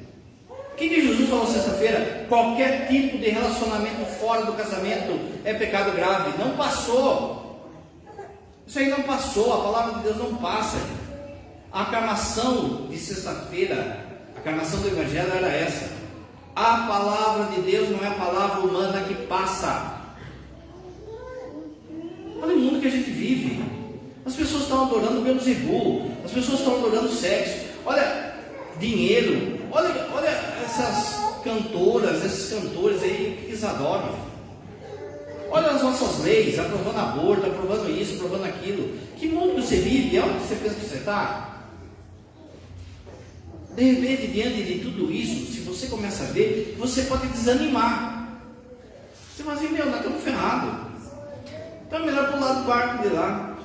O que Jesus falou sexta-feira? Qualquer tipo de relacionamento fora do casamento é pecado grave. Não passou. Isso aí não passou. A palavra de Deus não passa. A aclamação de sexta-feira, a aclamação do Evangelho era essa. A palavra de Deus não é a palavra humana que passa. Olha o mundo que a gente vive. As pessoas estão adorando Beelzebul, as pessoas estão adorando sexo, olha, dinheiro, olha essas cantoras, esses cantores aí que eles adoram. Olha as nossas leis, aprovando aborto, aprovando isso, aprovando aquilo. Que mundo que você vive? Onde você pensa que você está? De repente, diante de tudo isso, se você começa a ver, você pode desanimar. Você vai dizer, nós estamos ferrados. Então é melhor pular do barco de lá.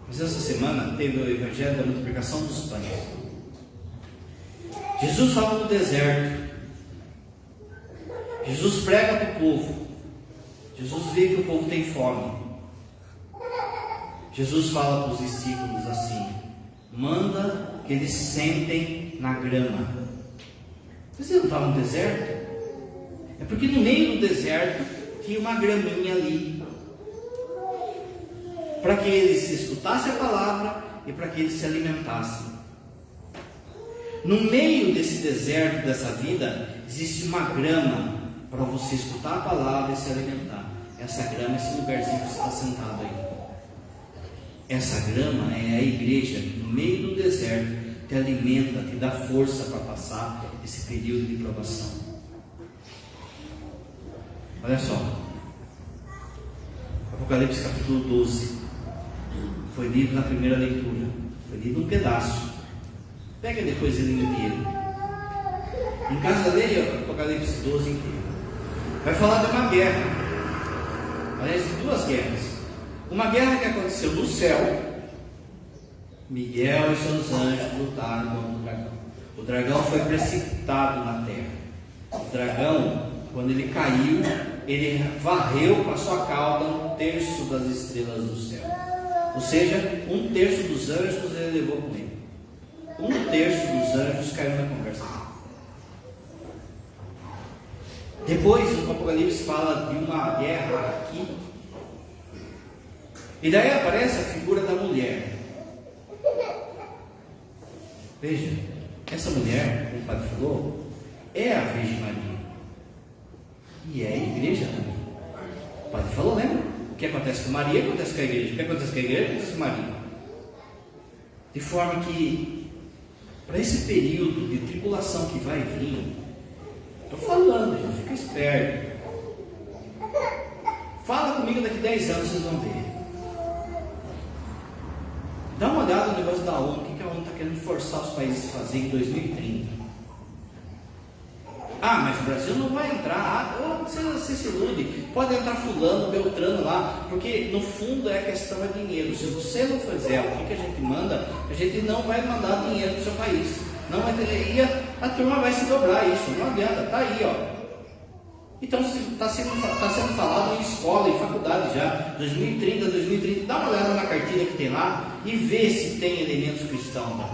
Mas essa semana teve o Evangelho da multiplicação dos pães. Jesus fala no deserto. Jesus prega para o povo. Jesus vê que o povo tem fome. Jesus fala para os discípulos assim: manda que eles sentem na grama. Você não estava no deserto? É porque no meio do deserto tinha uma graminha ali, para que eles escutassem a palavra e para que eles se alimentassem. No meio desse deserto, dessa vida, existe uma grama para você escutar a palavra e se alimentar. Essa grama é esse lugarzinho que você está sentado aí. Essa grama é a igreja que no meio do deserto te alimenta, te dá força para passar esse período de provação. Olha só, Apocalipse capítulo 12 foi lido na primeira leitura, foi lido um pedaço. Pega depois ele inteiro. Em casa, leia Apocalipse 12 inteiro. Vai falar de uma guerra, aliás, de duas guerras. Uma guerra que aconteceu no céu. Miguel e seus anjos lutaram contra o dragão. O dragão foi precipitado na terra. O dragão, quando ele caiu, ele varreu com a sua cauda 1/3 das estrelas do céu. Ou seja, 1/3 dos anjos ele levou com ele. 1/3 dos anjos caiu na conversa. Depois o Apocalipse fala de uma guerra aqui. E daí aparece a figura da mulher. Veja, essa mulher, como o padre falou, é a Virgem Maria. E é a igreja também. O padre falou, lembra? O que acontece com Maria, acontece com a igreja. O que acontece com a igreja, acontece com Maria. De forma que, para esse período de tribulação que vai vir, estou falando, já fica esperto. Fala comigo daqui 10 anos, vocês vão ver. Dá uma olhada no negócio da ONU, o que a ONU está querendo forçar os países a fazer em 2030. Ah, mas o Brasil não vai entrar. Você se ilude. Pode entrar fulano, beltrano lá, porque no fundo a questão é dinheiro. Se você não fizer o que a gente manda, a gente não vai mandar dinheiro para o seu país. Não vai ter, e a turma vai se dobrar isso. Não adianta, está aí, ó. Então está sendo falado em escola, em faculdade já, 2030, dá uma olhada na cartilha que tem lá e vê se tem elementos cristãos lá.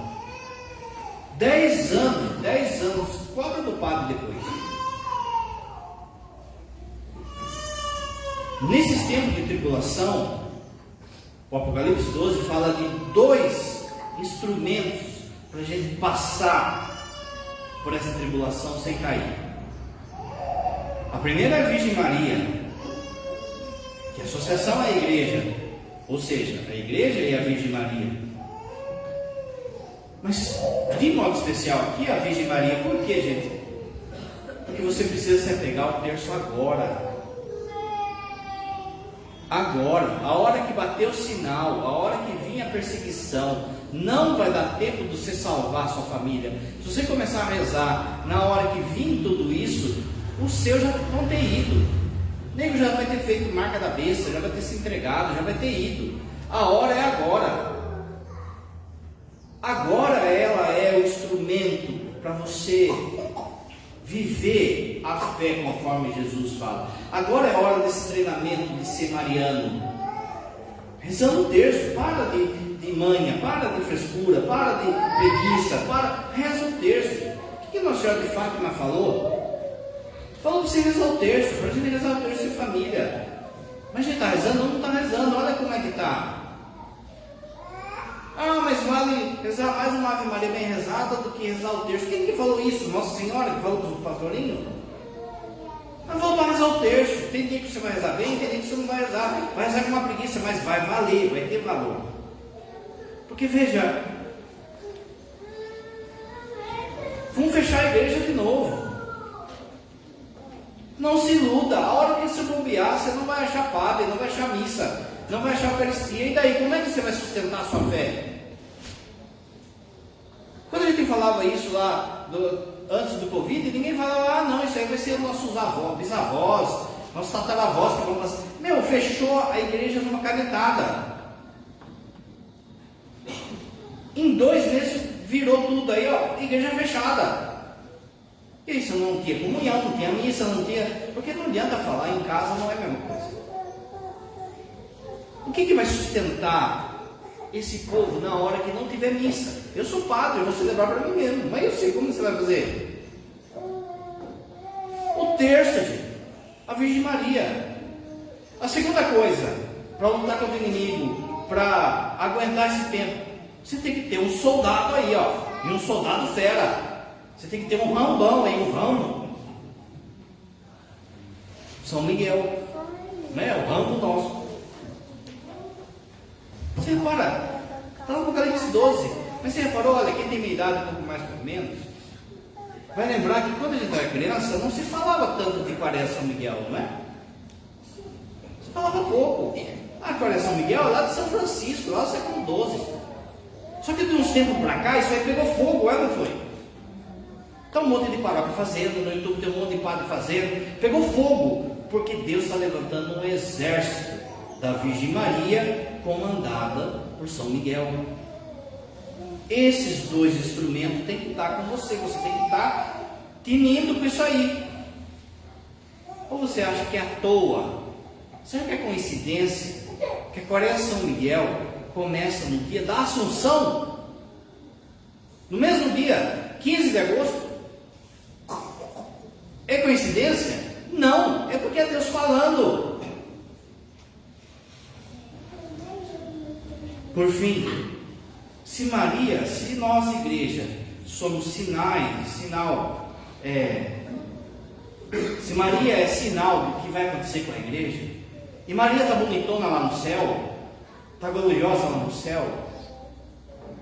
10 anos, cobra do padre depois. Nesses tempos de tribulação, o Apocalipse 12 fala de 2 instrumentos para a gente passar por essa tribulação sem cair. A primeira é a Virgem Maria, que é associação à igreja, ou seja, a igreja e a Virgem Maria. Mas de modo especial aqui a Virgem Maria, por que, gente? Porque você precisa se apegar ao terço agora. Agora, a hora que bater o sinal, a hora que vir a perseguição, não vai dar tempo de você salvar a sua família. Se você começar a rezar na hora que vir tudo isso, os seus já vão ter ido. O nego já vai ter feito marca da besta, já vai ter se entregado, já vai ter ido. A hora é agora. Agora ela é o instrumento para você viver a fé conforme Jesus fala. Agora é a hora desse treinamento de ser mariano. Rezando o terço, para de manha, para de frescura, para de preguiça, reza o terço. O que Nossa Senhora de Fátima falou? Falou para você rezar o terço, para a gente rezar o terço em família. Mas a gente está rezando? Não está rezando, olha como é que está. Ah, mas vale rezar mais uma Ave Maria bem rezada do que rezar o terço. Quem que falou isso? Nossa Senhora que falou para o pastorinho? Mas volta a rezar o terço. Tem dia que você vai rezar bem, tem dia que você não vai rezar. Vai rezar com uma preguiça, mas vai valer, vai ter valor. Porque veja, vamos fechar a igreja de novo. Não se iluda. A hora que você bombear, você não vai achar padre, não vai achar missa, não vai achar Eucaristia. E daí, como é que você vai sustentar a sua fé? Quando a gente falava isso lá antes do Covid, ninguém falava, não, isso aí vai ser nossos avós, bisavós, nossos tataravós que vão passar. Meu, fechou a igreja numa canetada. Em 2 meses virou tudo aí, ó, igreja fechada. Isso não tinha comunhão, não tinha missa, não tinha. Porque não adianta falar, em casa não é a mesma coisa. O que vai sustentar esse povo na hora que não tiver missa? Eu sou padre, eu vou celebrar para mim mesmo, mas eu sei como você vai fazer. O terço, gente, a Virgem Maria. A segunda coisa, para lutar contra o inimigo, para aguentar esse tempo, você tem que ter um soldado aí, ó, e um soldado fera. Você tem que ter um rambão aí, um ramo. São Miguel, né? O ramo nosso. Você repara, está no Apocalipse 12. Mas você reparou, olha, quem tem minha idade, um pouco mais ou menos, vai lembrar que quando a gente era criança, não se falava tanto de Quaresma São Miguel, não é? Se falava pouco. Ah, Quaresma São Miguel é lá de São Francisco, lá do século XII. Só que de uns tempos para cá, isso aí pegou fogo, não foi? Está um monte de paróquia fazendo, no YouTube tem um monte de padre fazendo. Pegou fogo, porque Deus está levantando um exército da Virgem Maria, comandada por São Miguel. Esses 2 instrumentos tem que estar com você. Você tem que estar tinindo com isso aí. Ou você acha que é à toa? Será que é coincidência que a Quaresma São Miguel começa no dia da Assunção? No mesmo dia, 15 de agosto? É coincidência? Não, é porque é Deus falando. Por fim, se nós, igreja, somos se Maria é sinal do que vai acontecer com a igreja, e Maria está bonitona lá no céu, está gloriosa lá no céu,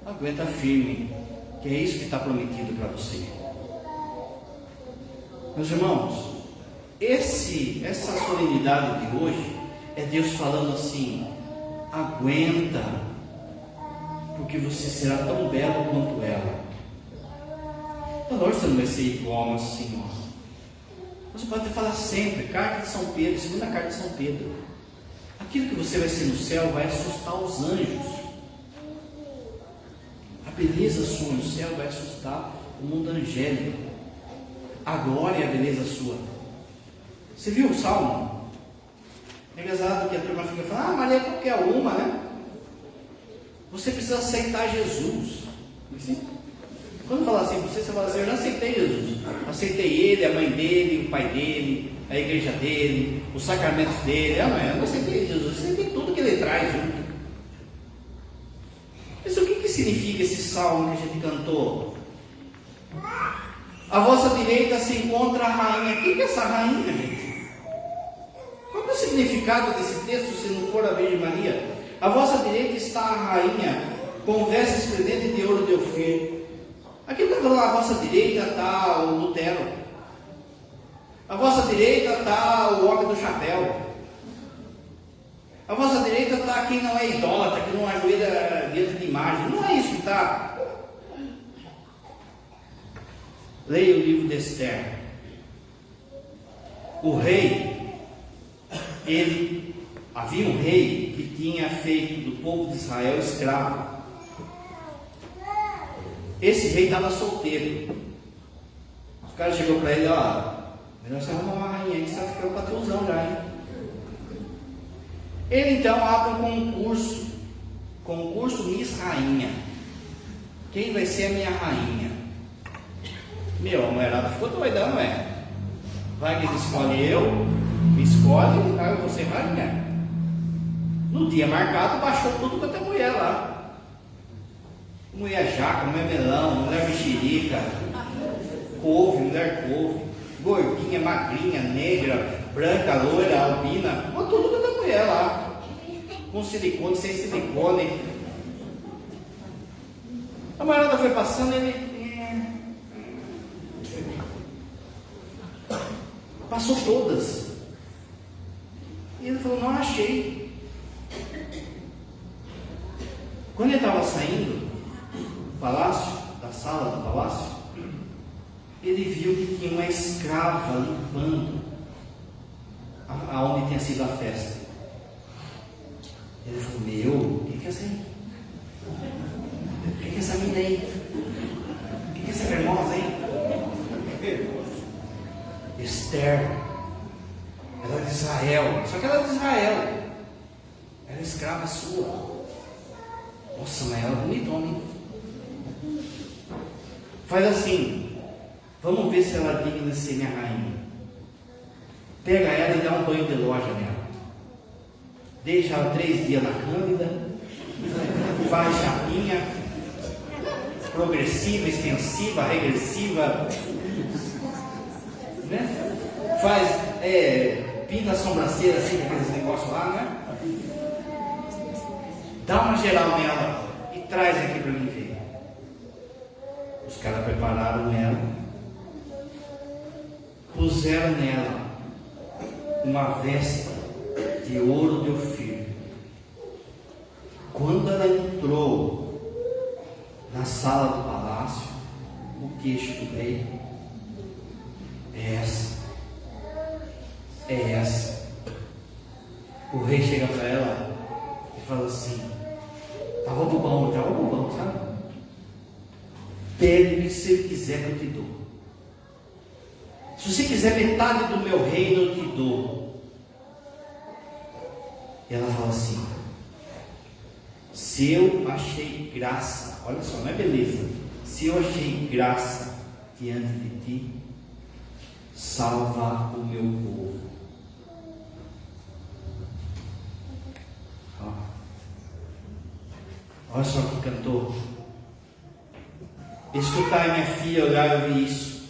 aguenta firme, que é isso que está prometido para você. Meus irmãos, essa solenidade de hoje é Deus falando assim: aguenta, porque você será tão belo quanto ela. Então, você não vai ser igual a Nossa Senhora. Você pode falar sempre, carta de São Pedro, segunda carta de São Pedro. Aquilo que você vai ser no céu vai assustar os anjos. A beleza sua no céu vai assustar o mundo angélico. A glória e a beleza sua. Você viu o Salmo? É engraçado que a turma fica falando, Maria é qualquer uma, né? Você precisa aceitar Jesus. Assim? Quando fala assim, você fala assim, eu já aceitei Jesus. Aceitei Ele, a mãe dele, o pai dele, a igreja dele, os sacramentos dele. Eu não aceitei Jesus, aceitei tudo que Ele traz junto. Mas o que significa esse salmo que a gente cantou? À vossa direita se encontra a rainha. Quem é essa rainha, gente? Qual é o significado desse texto, se não for a Virgem Maria? À vossa direita está a rainha, com vestes esplendentes de ouro de Ofir. Aqui está falando, à vossa direita está o Lutero. À vossa direita está o homem do chapéu. À vossa direita está quem não é idólatra, que não ajoelha diante de imagem. Não é isso que está. Leia o livro de Esther. O rei, havia um rei que tinha feito do povo de Israel escravo. Esse rei estava solteiro. Os caras chegou para ele, melhor você arrumar uma rainha aí, que você vai ficar patrãozão já, hein? Ele então abre um concurso Miss Rainha. Quem vai ser a minha rainha? Meu, a mulherada ficou doida, não é? Vai que ele escolhe eu, me escolhe, aí eu vou ser rainha. No dia marcado, baixou tudo quanto é mulher lá. Mulher jaca, mulher melão, mulher mexerica, couve, mulher couve, gordinha, magrinha, negra, branca, loira, albina, tudo quanto é mulher lá, com silicone, sem silicone. A camarada foi passando, ele passou todas. E ele falou, não achei. Quando ele estava saindo do palácio, da sala do palácio, ele viu que tinha uma escrava limpando aonde tinha sido a festa. Ele falou, o que é essa aí? O que é essa menina aí? O que é essa cremosa aí? Esther, ela é de Israel, só que ela é de Israel, ela é escrava sua. Nossa, mas ela é bonitona, hein? Faz assim, vamos ver se ela é digna de ser minha rainha. Pega ela e dá um banho de loja nela. Deixa ela 3 dias na cândida, faz chapinha, progressiva, extensiva, regressiva, né? Faz, pinta a sobrancelha assim, com aqueles negócios lá, né? Dá uma geral nela e traz aqui para mim ver. Os caras prepararam ela, puseram nela uma veste de ouro de Ofir. Quando ela entrou na sala do palácio, o queixo do rei é essa. O rei chega para ela e fala assim, estava bobão, sabe? Pede-me se ele quiser que eu te dou. Se você quiser metade do meu reino, eu te dou. E ela fala assim, se eu achei graça, olha só, não é beleza, se eu achei graça diante de ti, salva o meu povo. Olha só que cantor. Escutai, minha filha, olhar e ouvir isso,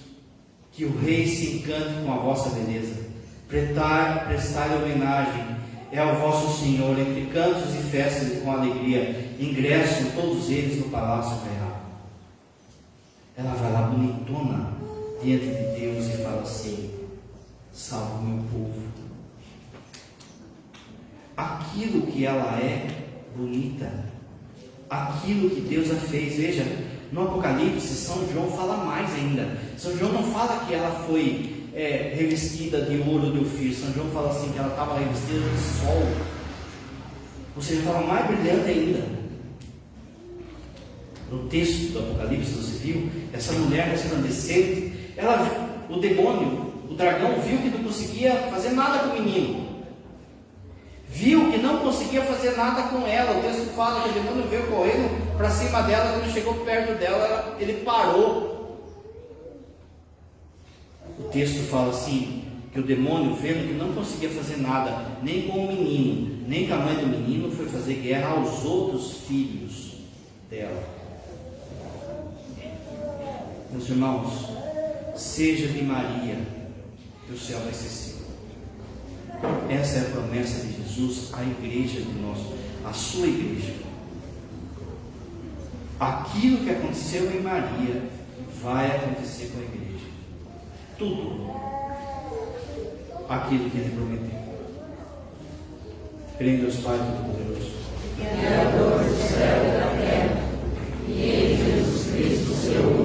que o rei se encante com a vossa beleza. Prestai homenagem é ao vosso Senhor, entre cantos e festas e com alegria, ingressam todos eles no palácio real. Ela vai lá bonitona diante de Deus e fala assim, salva o meu povo. Aquilo que ela é bonita, aquilo que Deus a fez. Veja, no Apocalipse, São João fala mais ainda. São João não fala que ela foi revestida de ouro de Ofir. São João fala assim, que ela estava revestida de sol, ou seja, estava mais brilhante ainda. No texto do Apocalipse, você viu, essa mulher resplandecente, o demônio, o dragão, viu que não conseguia fazer nada com o menino, viu que não conseguia fazer nada com ela. O texto fala que o demônio veio correndo para cima dela. Quando chegou perto dela, ele parou. O texto fala assim, que o demônio, vendo que não conseguia fazer nada nem com o menino, nem com a mãe do menino, foi fazer guerra aos outros filhos dela. Meus irmãos, seja de Maria, que o céu vai ser seu. Essa é a promessa de Jesus à igreja de nós, à sua igreja. Aquilo que aconteceu em Maria vai acontecer com a igreja. Tudo aquilo que ele prometeu. Creio em Deus Pai Todo-Poderoso, Criador do céu e da terra, e em Jesus Cristo, seu